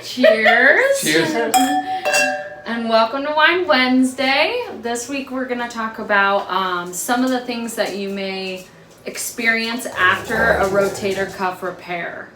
Cheers. Cheers. And welcome to Wine Wednesday. This week we're going to talk about some of the things that you may experience after a rotator cuff repair.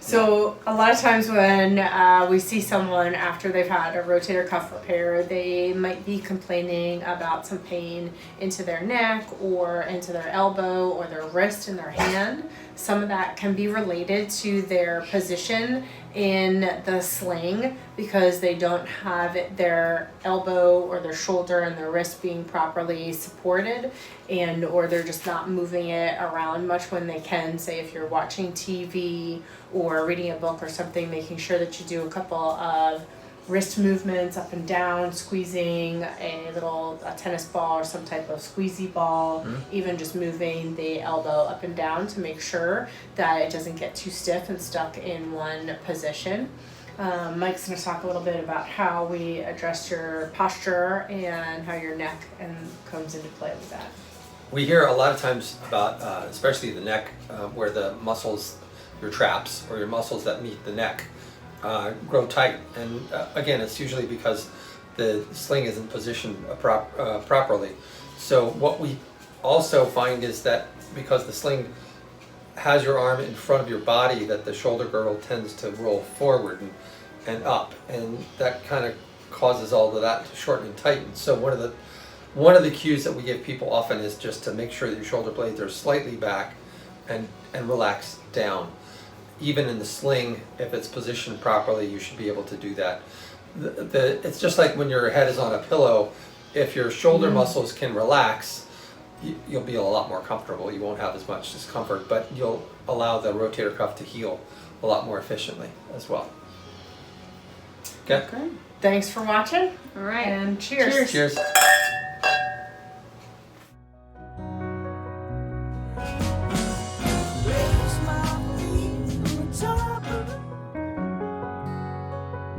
So a lot of times when we see someone after they've had a rotator cuff repair, they might be complaining about some pain into their neck or into their elbow or their wrist and their hand. Some of that can be related to their position in the sling because they don't have their elbow or their shoulder and their wrist being properly supported, and or they're just not moving it around much when they can. Say if you're watching TV or reading a book or something, making sure that you do a couple of wrist movements up and down, squeezing a tennis ball or some type of squeezy ball, even just moving the elbow up and down to make sure that it doesn't get too stiff and stuck in one position. Mike's going to talk a little bit about how we address your posture and how your neck comes into play with that. We hear a lot of times about, especially the neck, where the muscles, your traps or your muscles that meet the neck, grow tight, and again, it's usually because the sling isn't positioned properly. So what we also find is that because the sling has your arm in front of your body, that the shoulder girdle tends to roll forward and up, and that kind of causes all of that to shorten and tighten. So one of the cues that we give people often is just to make sure that your shoulder blades are slightly back and relax down. Even in the sling, if it's positioned properly, you should be able to do that. It's just like when your head is on a pillow. If your shoulder muscles can relax, you'll be a lot more comfortable. You won't have as much discomfort, but you'll allow the rotator cuff to heal a lot more efficiently as well. Okay? Thanks for watching. All right. And cheers. Cheers.